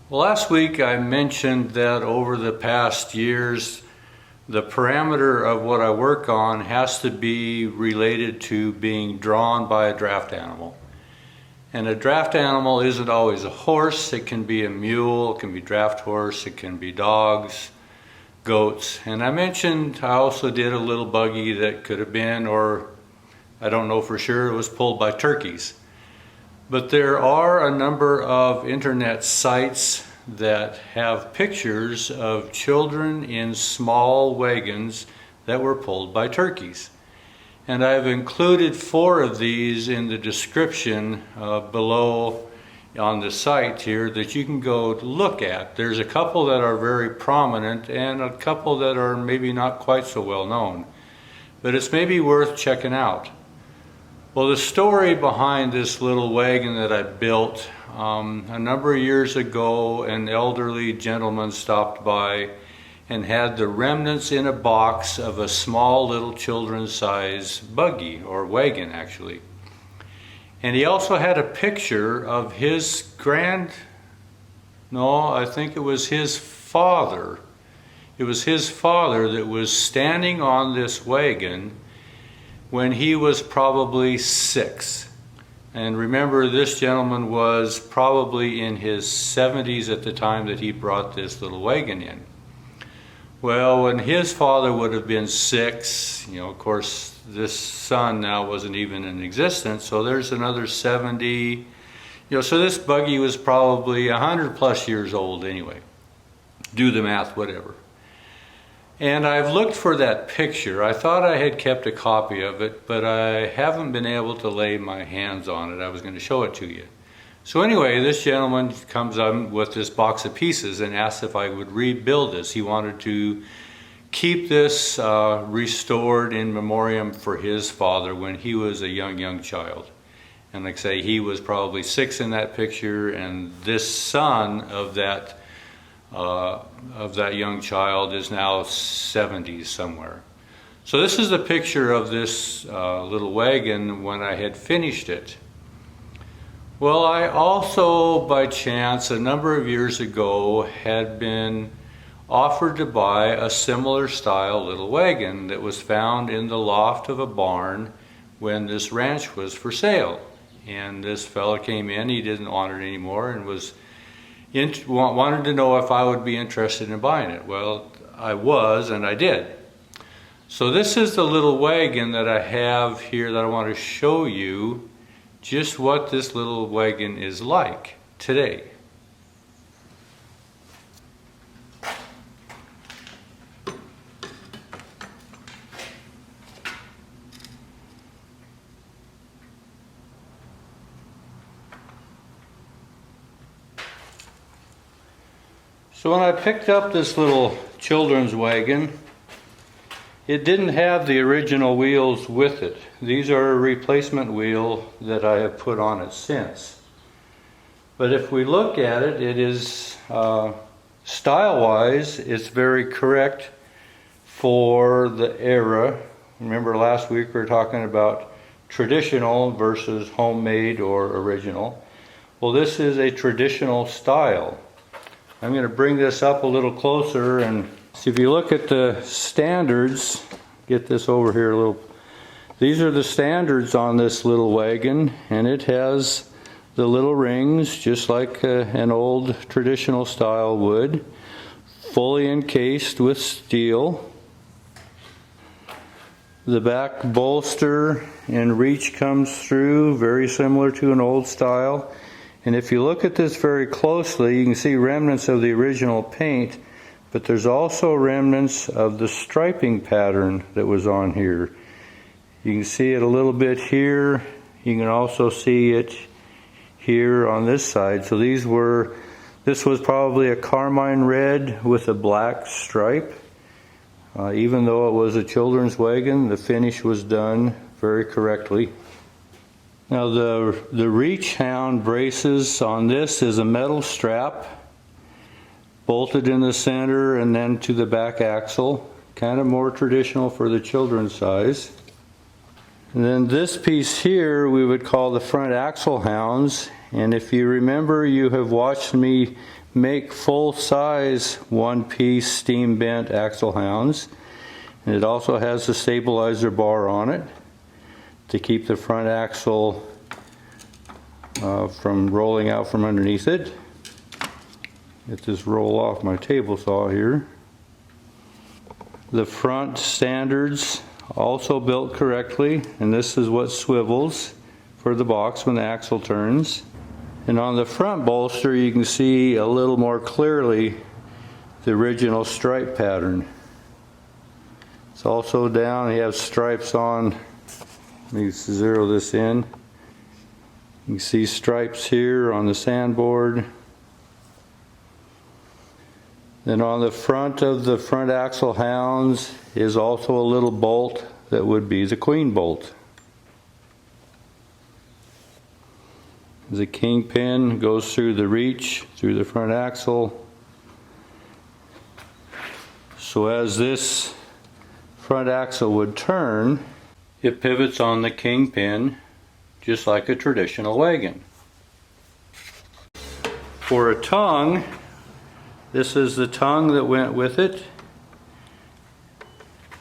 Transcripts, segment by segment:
Well, last week I mentioned that over the past years, the parameter of what I work on has to be related to being drawn by a draft animal. And a draft animal isn't always a horse. It can be a mule, it can be draft horse, it can be dogs, goats. And I mentioned I also did a little buggy that could have been, or I don't know for sure, it was pulled by turkeys. But there are a number of internet sites that have pictures of children in small wagons that were pulled by turkeys. And I've included 4 of these in the description below on the site here that you can go look at. There's a couple that are very prominent and a couple that are maybe not quite so well known. But it's maybe worth checking out. Well, the story behind this little wagon that I built, a number of years ago, an elderly gentleman stopped by and had the remnants in a box of a small little children's size buggy, or wagon actually. And he also had a picture of his I think it was his father. It was his father that was standing on this wagon when he was probably 6. And remember, this gentleman was probably in his 70s at the time that he brought this little wagon in. Well, when his father would have been 6, of course, this son now wasn't even in existence, so there's another 70. So this buggy was probably 100 plus years old anyway. Do the math, whatever. And I've looked for that picture. I thought I had kept a copy of it, but I haven't been able to lay my hands on it. I was going to show it to you. So anyway, this gentleman comes up with this box of pieces and asks if I would rebuild this. He wanted to keep this restored in memoriam for his father when he was a young child. And like I say, he was probably 6 in that picture, and this son of that young child is now 70s somewhere. So this is a picture of this little wagon when I had finished it. Well, I also, by chance, a number of years ago, had been offered to buy a similar style little wagon that was found in the loft of a barn when this ranch was for sale. And this fella came in, he didn't want it anymore, and wanted to know if I would be interested in buying it. Well, I was, and I did. So this is the little wagon that I have here that I want to show you just what this little wagon is like today. So when I picked up this little children's wagon, it didn't have the original wheels with it. These are a replacement wheel that I have put on it since. But if we look at it, it is style-wise, it's very correct for the era. Remember last week we were talking about traditional versus homemade or original. Well, this is a traditional style. I'm going to bring this up a little closer, and see if you look at the standards, get this over here a little. These are the standards on this little wagon, and it has the little rings just like an old traditional style would, fully encased with steel. The back bolster and reach comes through, very similar to an old style. And if you look at this very closely, you can see remnants of the original paint, but there's also remnants of the striping pattern that was on here. You can see it a little bit here. You can also see it here on this side. So this was probably a carmine red with a black stripe. Even though it was a children's wagon, the finish was done very correctly. Now the reach hound braces on this is a metal strap bolted in the center and then to the back axle, kind of more traditional for the children's size. And then this piece here we would call the front axle hounds, And if you remember, you have watched me make full-size one-piece steam bent axle hounds. And it also has a stabilizer bar on it to keep the front axle from rolling out from underneath it. Get this roll off my table saw here. The front standards also built correctly, and this is what swivels for the box when the axle turns. And on the front bolster you can see a little more clearly the original stripe pattern. It's also down, you have stripes on, let me zero this in. You can see stripes here on the sandboard. Then on the front of the front axle hounds is also a little bolt that would be the queen bolt. The kingpin goes through the reach, through the front axle. So as this front axle would turn, it pivots on the kingpin just like a traditional wagon. For a tongue, this is the tongue that went with it.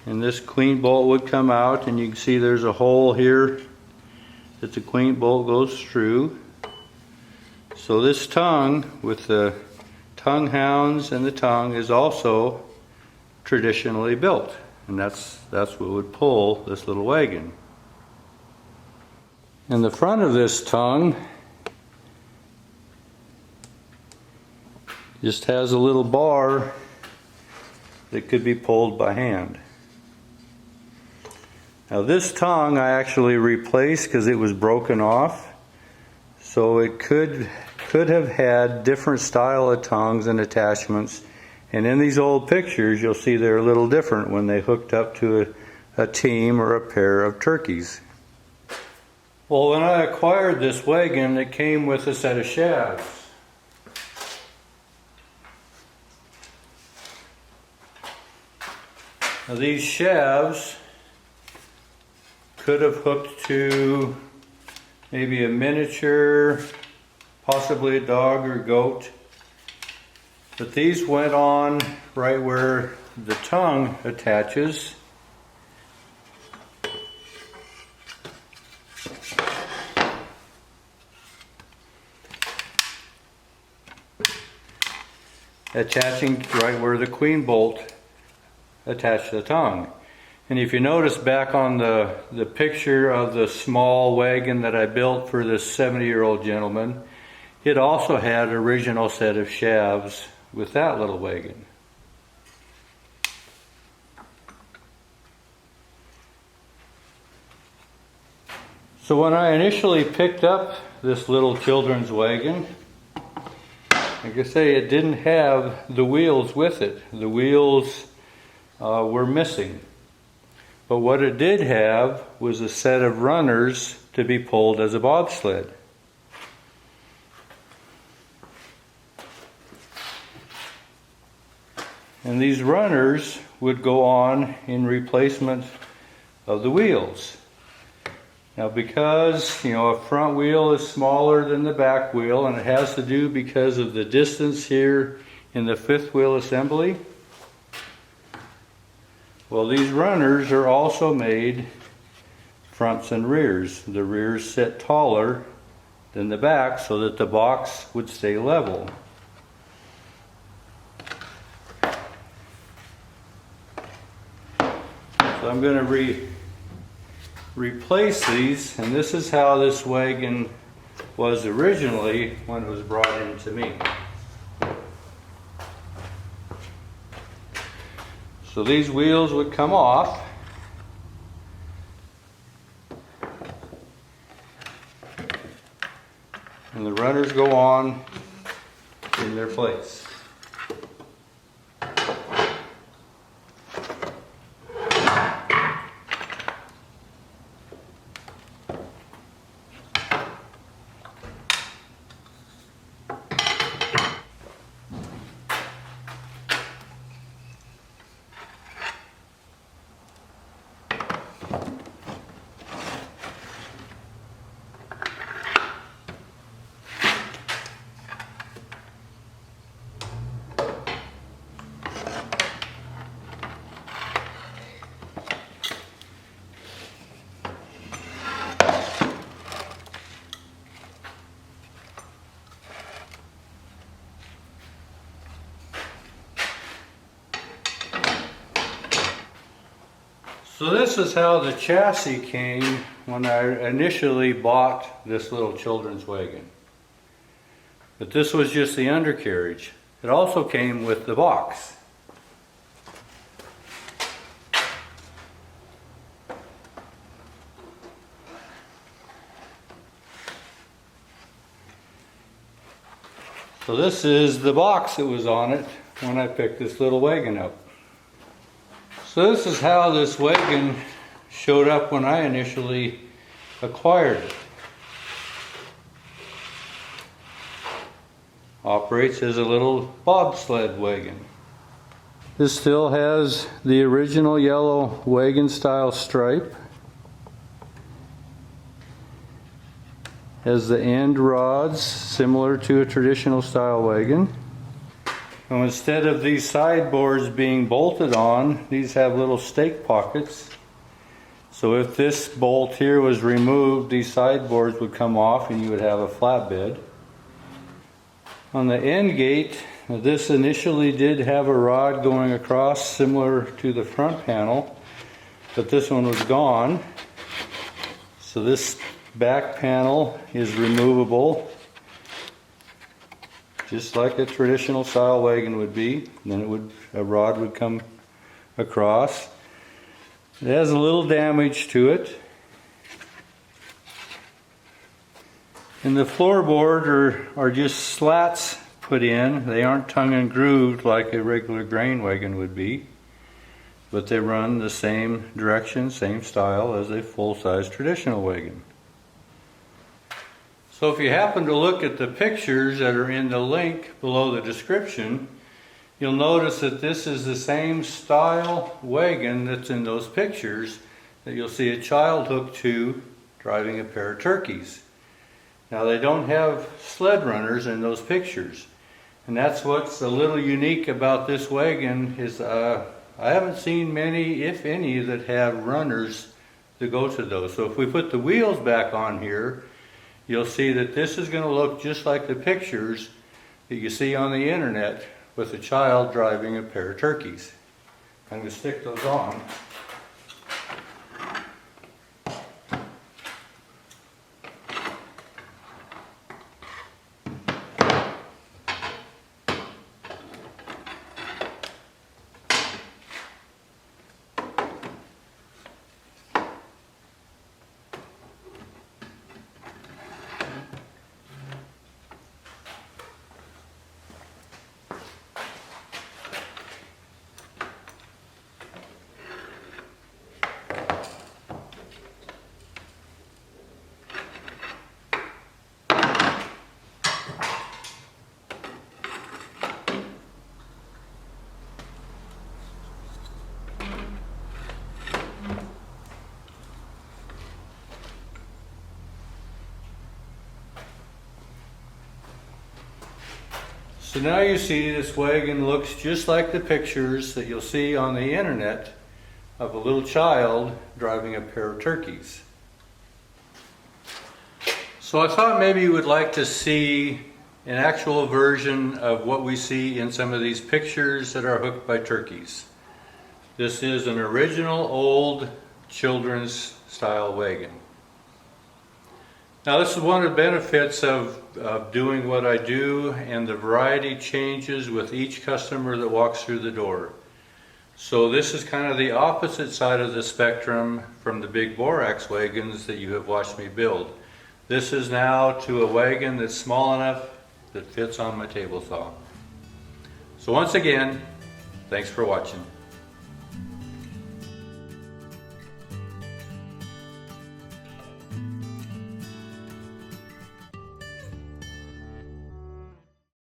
And this queen bolt would come out, and you can see there's a hole here that the queen bolt goes through. So this tongue with the tongue hounds and the tongue is also traditionally built, and that's what would pull this little wagon. And the front of this tongue just has a little bar that could be pulled by hand. Now this tongue I actually replaced because it was broken off, so it could have had different style of tongues and attachments, and in these old pictures you'll see they're a little different when they hooked up to a team or a pair of turkeys. Well, when I acquired this wagon, it came with a set of shafts. Now these shafts could have hooked to maybe a miniature, possibly a dog or goat, but these went on right where the tongue attaches. Attaching right where the queen bolt attached to the tongue. And if you notice back on the picture of the small wagon that I built for this 70-year-old gentleman, it also had an original set of shafts with that little wagon. So when I initially picked up this little children's wagon, like I say, it didn't have the wheels with it. The wheels were missing. But what it did have was a set of runners to be pulled as a bobsled. And these runners would go on in replacement of the wheels. Now because, a front wheel is smaller than the back wheel, and it has to do because of the distance here in the fifth wheel assembly, well, these runners are also made fronts and rears. The rears sit taller than the back so that the box would stay level. So I'm going to replace these, and this is how this wagon was originally when it was brought into me. So these wheels would come off, and the runners go on in their place. So this is how the chassis came when I initially bought this little children's wagon. But this was just the undercarriage. It also came with the box. So this is the box that was on it when I picked this little wagon up. So this is how this wagon showed up when I initially acquired it. Operates as a little bobsled wagon. This still has the original yellow wagon style stripe. Has the end rods similar to a traditional style wagon. And instead of these sideboards being bolted on, these have little stake pockets. So if this bolt here was removed, these sideboards would come off and you would have a flatbed. On the end gate, this initially did have a rod going across similar to the front panel, but this one was gone. So this back panel is removable, just like a traditional style wagon would be. And then a rod would come across. It has a little damage to it. And the floorboard are just slats put in. They aren't tongue and grooved like a regular grain wagon would be, but they run the same direction, same style as a full-size traditional wagon. So if you happen to look at the pictures that are in the link below the description, you'll notice that this is the same style wagon that's in those pictures that you'll see a child hooked to driving a pair of turkeys. Now they don't have sled runners in those pictures, and that's what's a little unique about this wagon is I haven't seen many, if any, that have runners to go to those. So if we put the wheels back on here, you'll see that this is going to look just like the pictures that you see on the internet with a child driving a pair of turkeys. I'm going to stick those on. So now you see this wagon looks just like the pictures that you'll see on the internet of a little child driving a pair of turkeys. So I thought maybe you would like to see an actual version of what we see in some of these pictures that are hooked by turkeys. This is an original old children's style wagon. Now this is one of the benefits of doing what I do, and the variety changes with each customer that walks through the door. So this is kind of the opposite side of the spectrum from the big borax wagons that you have watched me build. This is now to a wagon that's small enough that fits on my table saw. So once again, thanks for watching.